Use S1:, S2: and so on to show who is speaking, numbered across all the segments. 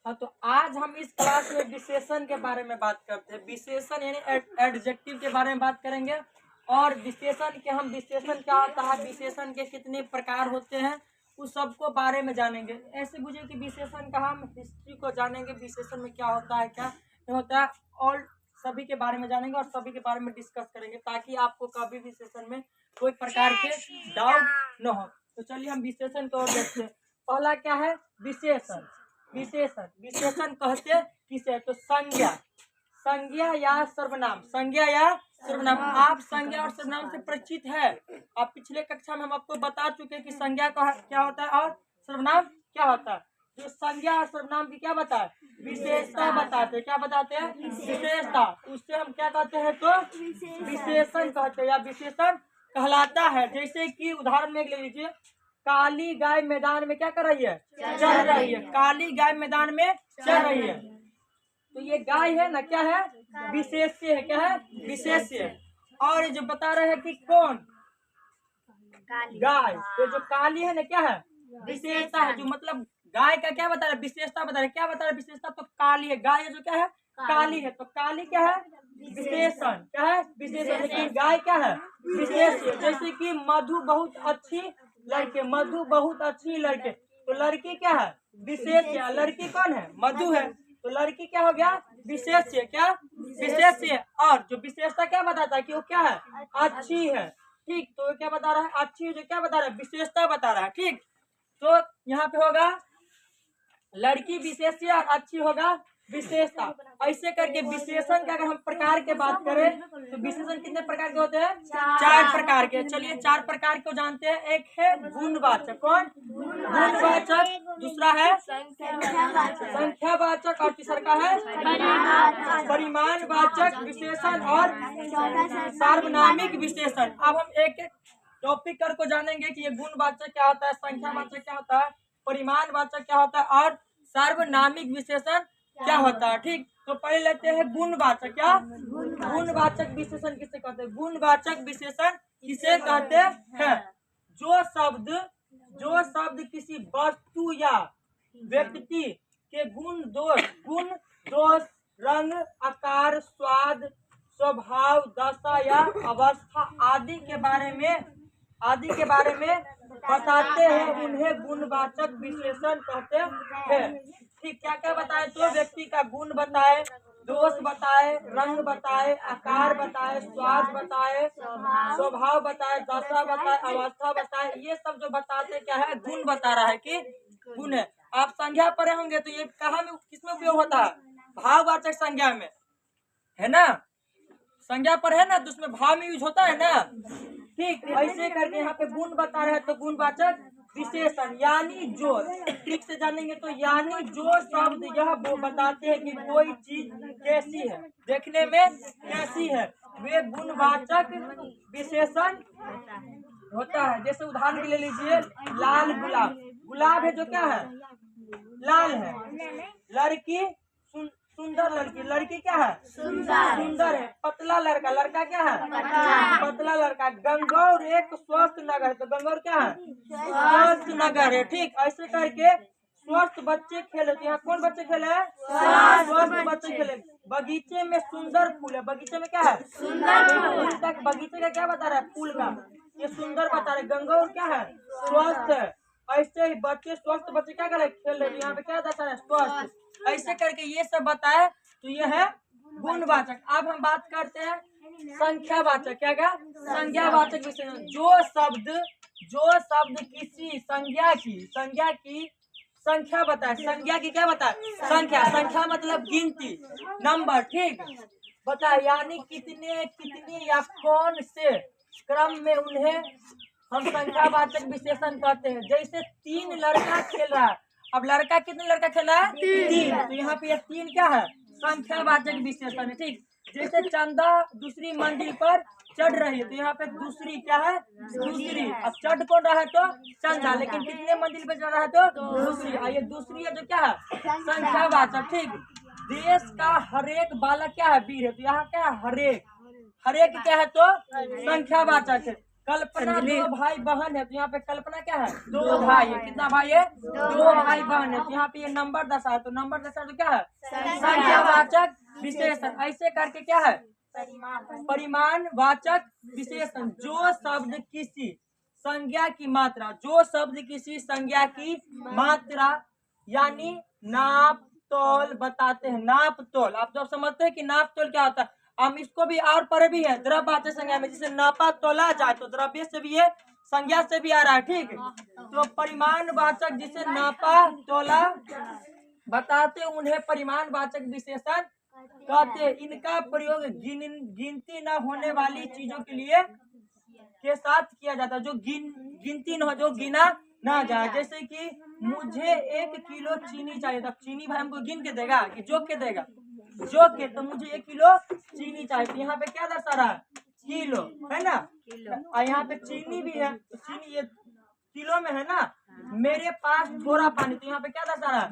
S1: हाँ, तो आज हम इस क्लास में विशेषण के बारे में बात करते हैं। विशेषण यानी एडजेक्टिव के बारे में बात करेंगे और विशेषण क्या होता है, विशेषण के कितने प्रकार होते हैं, उस सबको बारे में जानेंगे। ऐसे बुझे कि विशेषण का हम हिस्ट्री को जानेंगे, विशेषण में क्या होता है क्या नहीं होता है, और सभी के बारे में जानेंगे और सभी के बारे में डिस्कस करेंगे ताकि आपको कभी विशेषण में कोई प्रकार के डाउट न हो। तो चलिए हम विशेषण को देखते हैं। पहला क्या है, विशेषण। विशेषण कहते किसे, तो संज्ञा या सर्वनाम। आप संज्ञा और सर्वनाम से परिचित है। आप पिछले कक्षा में हम आपको बता चुके हैं कि संज्ञा का क्या होता है और सर्वनाम क्या होता है। जो संज्ञा और सर्वनाम की क्या बताए, विशेषता बताते हैं। क्या बताते हैं, विशेषता। उससे हम क्या कहते हैं, तो विशेषण कहते हैं या विशेषण कहलाता है। जैसे कि उदाहरण में ले लीजिए, काली गाय मैदान में क्या कर रही है, चल रही है। काली गाय मैदान में चल रही है, तो ये गाय है ना, क्या है, विशेष्य है। क्या है, विशेष्य। और जो बता रहे हैं कि कौन, गाय। तो जो काली है ना, क्या है, विशेषता है। जो मतलब गाय का क्या बता रहे, विशेषता बता रहे। क्या बता रहे, विशेषता। तो काली है, गाय है जो क्या है, काली है। तो काली क्या है, विशेषण। क्या है, विशेषण। लेकिन गाय क्या है, विशेष्य। जैसे कि मधु बहुत अच्छी लड़के, मधु बहुत अच्छी लड़के। तो लड़की क्या है, विशेष्य। लड़की कौन है, मधु है। तो लड़की क्या हो गया, विशेष्य। क्या, विशेष्य। और जो विशेषता क्या बताता है कि वो क्या है, अच्छी है। ठीक, तो क्या बता रहा है, अच्छी है। जो क्या बता रहा है, विशेषता बता रहा है। ठीक, तो यहाँ पे होगा लड़की विशेष्य और अच्छी होगा विशेषता। ऐसे करके विशेषण का अगर हम प्रकार के बात करें तो विशेषण कितने प्रकार के होते हैं, 4 प्रकार के। चलिए 4 प्रकार को जानते हैं। एक है गुणवाचक। कौन, गुणवाचक। दूसरा है संख्यावाचक और तीसरा का है परिमाणवाचक विशेषण और सार्वनामिक विशेषण। अब हम एक एक टॉपिक कर को जानेंगे कि ये गुणवाचक क्या होता है, संख्यावाचक क्या होता है, परिमाणवाचक क्या होता है और सार्वनामिक विशेषण क्या होता है। ठीक, तो पहले लेते हैं गुणवाचक। क्या, गुणवाचक विशेषण किसे कहते हैं, गुणवाचक विशेषण किसे कहते हैं। जो शब्द किसी वस्तु या व्यक्ति के गुण दोष, रंग, आकार, स्वाद, स्वभाव, दशा या अवस्था आदि के बारे में बताते हैं, उन्हें गुणवाचक विशेषण कहते हैं। ठीक, क्या क्या बताए, तो व्यक्ति का गुण बताए, दोष बताए, रंग बताए, आकार बताए, स्वाद बताए, स्वभाव बताए, दशा बताए, अवस्था बताए। ये सब जो बताते क्या है, गुण बता रहा है कि गुण है। आप संज्ञा पढ़े होंगे तो ये कहाँ में किसमें उपयोग होता है, भाववाचक संज्ञा में, है ना। संज्ञा पर है ना, तो उसमें भाव में यूज होता है ना। ठीक, ऐसे करके यहाँ पे गुण बता रहे हैं तो गुणवाचक विशेषण। यानी जो, ठीक से जानेंगे तो यानी जो शब्द यह वो बताते हैं कि कोई चीज कैसी है, देखने में कैसी है, वे गुणवाचक विशेषण होता है। जैसे उदाहरण के लिए लीजिए, लाल गुलाब। गुलाब है जो क्या है, लाल है। लड़की सुंदर लड़की, लड़की क्या है, सुंदर है। पतला लड़का क्या है, पतला लड़का। गंगौर एक स्वस्थ नगर है, तो गंगौर क्या है, स्वस्थ नगर है। ठीक, ऐसे करके स्वस्थ बच्चे खेले, तो यहाँ कौन बच्चे खेले, स्वस्थ बच्चे खेले। बगीचे में सुंदर फूल है, बगीचे में क्या है, फूल का। बगीचे का क्या बता रहा है, फूल का, ये सुंदर बता रहे। गंगौर क्या है, स्वस्थ है। ऐसे ही बच्चे, स्वस्थ बच्चे क्या करे, खेल रहे। यहाँ पे क्या बता रहे, स्वस्थ। ऐसे करके ये सब बताए, तो ये है गुणवाचक। अब हम बात करते हैं संख्यावाचक। क्या, संज्ञावाचक विशेषण। जो शब्द किसी संज्ञा की संख्या बताए। संज्ञा की क्या बताए, संख्या मतलब गिनती, नंबर। ठीक, बताए यानी कितने या कौन से क्रम में उन्हें हम संख्यावाचक विशेषण कहते हैं। जैसे 3 लड़का खेल रहा है, अब लड़का कितने लड़का खेला है, 3, तो यहाँ पे 3 क्या है, संख्यावाचक विशेषण है। ठीक, जैसे चंदा दूसरी मंजिल पर चढ़ रही है, तो यहाँ पे दूसरी क्या है, दूसरी। अब चढ़ कौन रहा है, तो चंदा, लेकिन कितने मंजिल पे चढ़ रहा है, तो दूसरी। आइए दूसरी है जो क्या है, संख्यावाचक। ठीक, देश का हरेक बालक क्या है, वीर है, तो यहाँ क्या है, हरेक क्या है, तो संख्यावाचक है। कल्पना दो भाई बहन है, तो यहाँ पे कल्पना क्या है? दो भाई है। कितना भाई है? दो भाई बहन है। तो यहाँ पे ये नंबर दशा है, तो नंबर दशा तो क्या है? संख्यावाचक विशेषण। ऐसे करके क्या है? परिमाणवाचक विशेषण। जो शब्द किसी संज्ञा की मात्रा, जो शब्द किसी संज्ञा की मात्रा यानी नाप तोल बताते हैं। नाप तोल, आप जब समझते हैं कि नाप तोल क्या होता है, हम इसको भी और पर भी है द्रव्यवाचक संज्ञा में, जिसे नापा तोला जाए तो द्रव्य से भी है, संज्ञा से भी आ रहा है। ठीक, तो परिमाणवाचक जिसे नापा तोला बताते उन्हें परिमाणवाचक विशेषण कहते हैं। इनका प्रयोग गिनती न होने वाली चीजों के लिए के साथ किया जाता है, जो गिनती न हो, जो गिना ना जाए। जैसे कि मुझे 1 किलो चीनी चाहिए, तब चीनी भाई हमको गिन के देगा कि जोक के देगा? जोक के। तो मुझे 1 किलो चीनी चाहिए, तो यहाँ पे क्या दर्शा रहा है? किलो, है ना? और यहाँ पे चीनी भी है, तो चीनी ये किलो में है ना। मेरे पास थोड़ा पानी, तो यहाँ पे क्या दर्शा रहा है?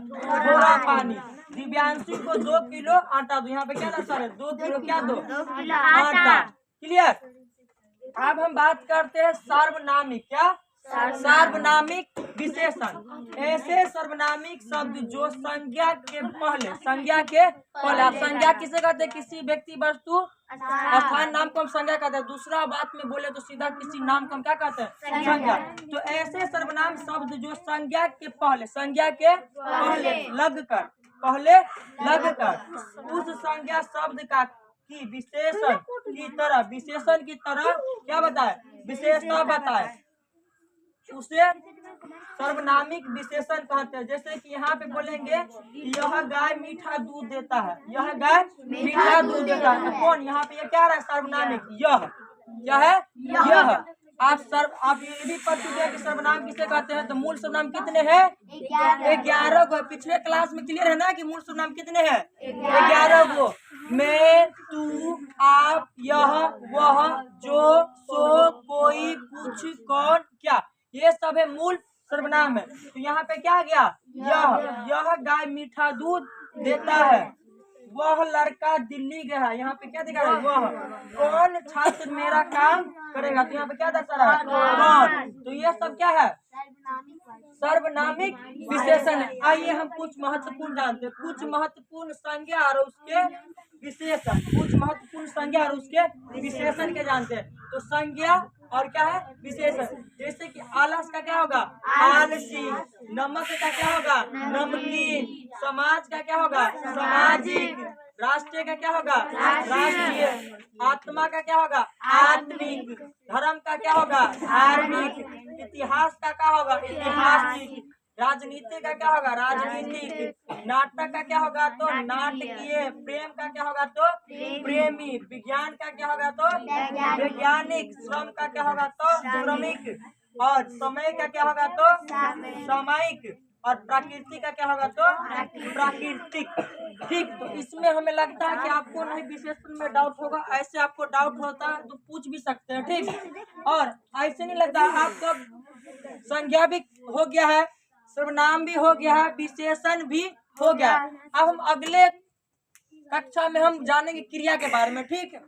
S1: थोड़ा पानी। दिव्यांशु को 2 किलो आटा, तो यहाँ पे क्या दर्शा रहा है? 2 किलो क्या? 2 आटा। क्लियर। अब हम बात करते हैं सार्वनामिक। क्या? सार्वनामिक विशेषण। ऐसे सार्वनामिक शब्द जो संज्ञा के पहले, संज्ञा के पहले, आप संज्ञा किसे कहते हैं? किसी व्यक्ति वस्तु स्थान नाम को हम संज्ञा कहते हैं। दूसरा बात में बोले तो सीधा किसी नाम को हम क्या कहते हैं? संज्ञा। तो ऐसे सर्वनाम शब्द जो संज्ञा के पहले, संज्ञा के पहले लग कर उस संज्ञा शब्द का की विशेषण की तरह क्या बताए? विशेषता बताए, उसे सर्वनामिक विशेषण कहते हैं। जैसे कि यहाँ पे बोलेंगे यह गाय मीठा दूध देता है, यह गाय मीठा दूध देता है। कौन? यहाँ पे ये क्या रहा है? सर्वनामिक। यह क्या है? यह। आप ये भी पढ़ चुके हैं कि सर्वनाम किसे कहते हैं। तो मूल सर्वनाम कितने हैं? 11 गो। पिछले क्लास में क्लियर है ना कि मूल सर्वनाम कितने हैं? 11 गो। मैं, तू, आप, यह, वह, जो, सो, कोई, कुछ, कौन, क्या, ये सब है मूल सर्वनाम है। तो यहाँ पे क्या गया? यह गाय मीठा दूध देता है। वह लड़का दिल्ली गया है, यहाँ पे क्या दिखा रहा है? वह। कौन छात्र मेरा काम करेगा, तो यहाँ पे क्या दर्शा रहा है? कौन। तो ये सब क्या है? सर्वनामिक विशेषण है। आइए हम कुछ महत्वपूर्ण जानते हैं, कुछ महत्वपूर्ण संज्ञा और उसके विशेषण, कुछ महत्वपूर्ण संज्ञा और उसके विशेषण के जानते हैं। तो संज्ञा और क्या है? विशेषण। जैसे कि आलस का क्या होगा? आलसी। नमक का क्या होगा? नमकीन। समाज का क्या होगा? सामाजिक। राष्ट्रीय का क्या होगा? राष्ट्रीय। आत्मा का क्या होगा? आत्मिक। धर्म का क्या होगा? धार्मिक। इतिहास का क्या होगा? ऐतिहासिक। राजनीति का क्या होगा? राजनीतिक। नाटक का क्या होगा? तो नाटकीय। प्रेम का क्या होगा? तो प्रेमी। विज्ञान का क्या होगा? तो वैज्ञानिक। श्रम का क्या होगा? तो श्रमिक। और समय का क्या होगा? तो सामयिक। और प्रकृति का क्या होगा? तो प्राकृतिक। ठीक, तो इसमें हमें लगता है कि आपको नहीं विशेषण में डाउट होगा। ऐसे आपको डाउट होता है तो पूछ भी सकते हैं। ठीक, और ऐसे नहीं लगता आपको संज्ञा भी हो गया है, सर्वनाम भी हो गया है, विशेषण भी हो गया। अब हम अगले कक्षा में हम जानेंगे क्रिया के बारे में। ठीक है।